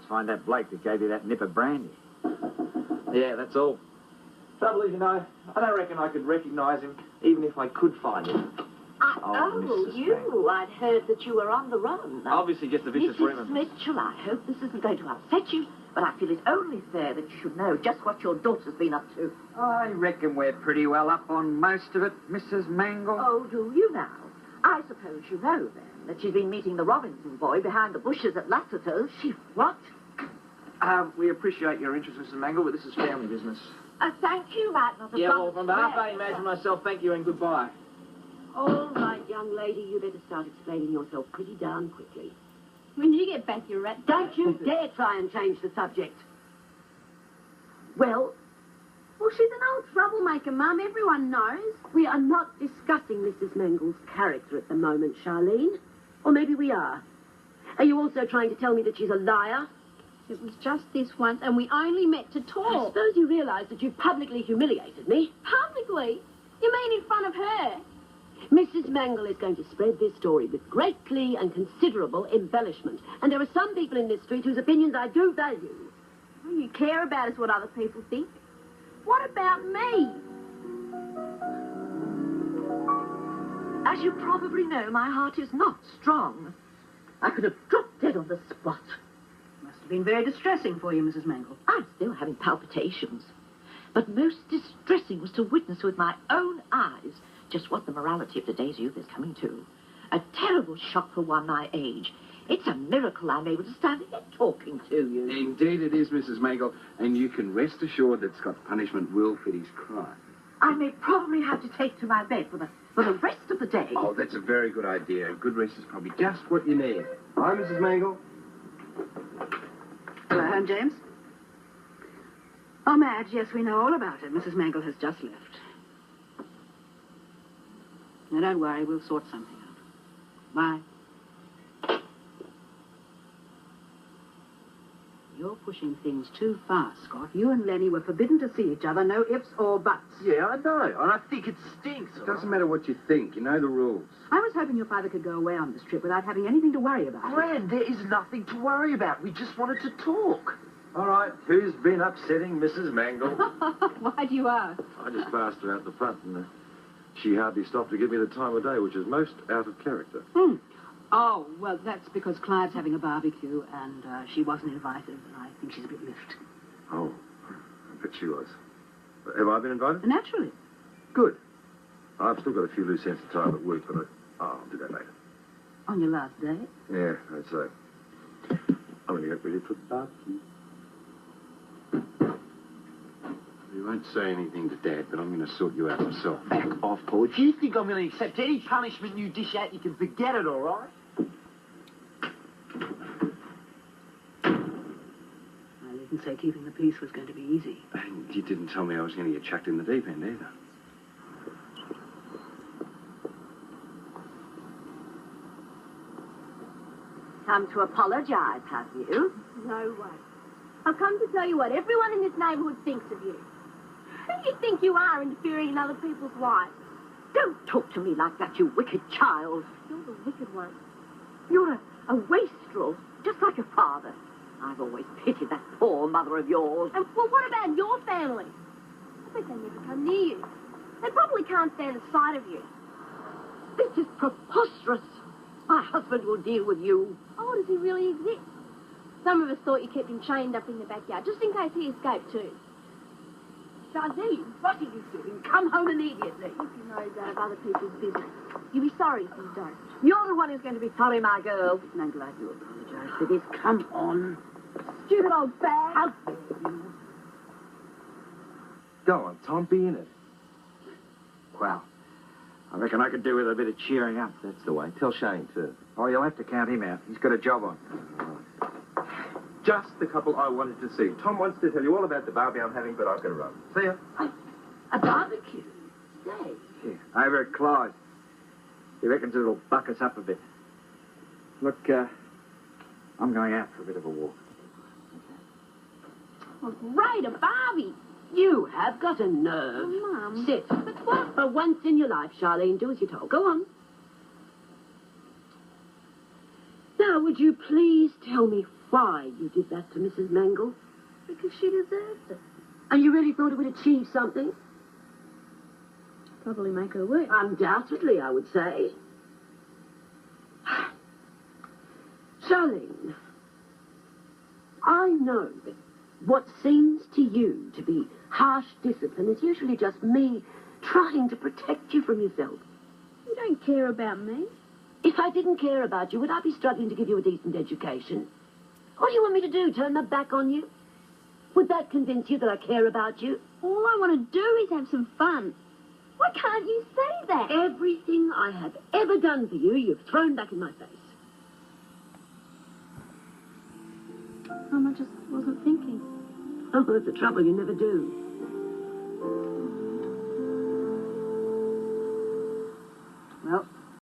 find that bloke that gave you that nip of brandy. Yeah, that's all. Trouble is, you know, I don't reckon I could recognise him, even if I could find him. Mrs. you. Mangel. I'd heard that you were on the run. Obviously just a vicious rumor. Mrs. Mitchell, I hope this isn't going to upset you, but I feel it's only fair that you should know just what your daughter's been up to. I reckon we're pretty well up on most of it, Mrs. Mangel. Oh, do you now? I suppose you know, then, that she's been meeting the Robinson boy behind the bushes at Lassiter's. She what? We appreciate your interest, Mrs. Mangel, but this is family business. Thank you, Matt. Not a yeah, well, from behalf I imagine myself, thank you and goodbye. All right, young lady, you better start explaining yourself pretty darn quickly. When you get back, you rat. Don't you dare try and change the subject. Well, she's an old troublemaker, Mum. Everyone knows. We are not discussing Mrs. Mangel's character at the moment, Charlene. Or maybe we are. Are you also trying to tell me that she's a liar? It was just this once, and we only met to I talk. suppose you realise that you've publicly humiliated me. Publicly? You mean in front of her? Mrs. Mangel is going to spread this story with great glee and considerable embellishment. And there are some people in this street whose opinions I do value. All you care about is what other people think. What about me? As you probably know, my heart is not strong. I could have dropped dead on the spot. Must have been very distressing for you, Mrs. Mangel. I'm still having palpitations. But most distressing was to witness with my own eyes just what the morality of today's youth is coming to. A terrible shock for one my age. It's a miracle I'm able to stand here talking to you. Indeed it is, Mrs. Mangel, and you can rest assured that Scott's punishment will fit his crime. I may probably have to take to my bed for the rest of the day. Oh, that's a very good idea. A good rest is probably just what you need. Hi, Mrs. Mangel. Hello, home, James. Oh, Madge, yes, we know all about it. Mrs. Mangel has just left. Now, don't worry, we'll sort something out. Bye. You're pushing things too far, Scott. You and Lenny were forbidden to see each other, no ifs or buts. Yeah, I know, and I think it stinks. It doesn't matter what you think. You know the rules. I was hoping your father could go away on this trip without having anything to worry about. Gran, there is nothing to worry about. We just wanted to talk. All right, who's been upsetting Mrs. Mangel? Why do you ask? I just passed her out the front, and she hardly stopped to give me the time of day, which is most out of character. Oh, well, that's because Clive's having a barbecue, and she wasn't invited, and I think she's a bit miffed. Oh, I bet she was. Have I been invited? Naturally. Good. I've still got a few loose ends to tie up at work, but I'll do that later. On your last day? Yeah, I'd say. I'm going to get ready for the barbecue. You won't say anything to Dad, but I'm going to sort you out myself. Back off, Paul. If you think I'm going to accept any punishment you dish out, you can forget it, all right? I didn't say keeping the peace was going to be easy. And you didn't tell me I was going to get chucked in the deep end either. Come to apologise, have you? No way. I've come to tell you what everyone in this neighbourhood thinks of you. Who do you think you are interfering in other people's lives? Don't talk to me like that, you wicked child. You're the wicked one. You're a wastrel, just like your father. I've always pitied that poor mother of yours. And well, what about your family? I bet they never come near you. They probably can't stand the sight of you. This is preposterous. My husband will deal with you. Oh, does he really exist? Some of us thought you kept him chained up in the backyard, just in case he escaped too. Charlene, what are you doing? Come home immediately. If you know about other people's business, you'll be sorry if you don't. You're the one who's going to be sorry, my girl. I'm glad you apologise for this. Come on. Stupid old bag. How dare you? Go on, Tom, be in it. Well, I reckon I could do with a bit of cheering up. That's the way. Tell Shane, too. Oh, you'll have to count him out. He's got a job on. Just the couple I wanted to see. Tom wants to tell you all about the barbie I'm having, but I've got to run. See ya. A barbecue? Say. Yeah, over at Clive's. He reckons it'll buck us up a bit. Look, I'm going out for a bit of a walk. Oh, great, a Barbie. You have got a nerve. Oh, Mum. Sit. But what? For once in your life, Charlene, do as you're told. Go on. Now, would you please tell me why you did that to Mrs. Mangel? Because she deserves it. And you really thought it would achieve something? Probably make her worse. Undoubtedly, I would say. Charlene, I know that what seems to you to be harsh discipline is usually just me trying to protect you from yourself. You don't care about me. If I didn't care about you, would I be struggling to give you a decent education? What do you want me to do, turn my back on you? Would that convince you that I care about you? All I want to do is have some fun. Why can't you say that? Everything I have ever done for you, you've thrown back in my face. I just wasn't thinking. Oh, that's the trouble, you never do. Well,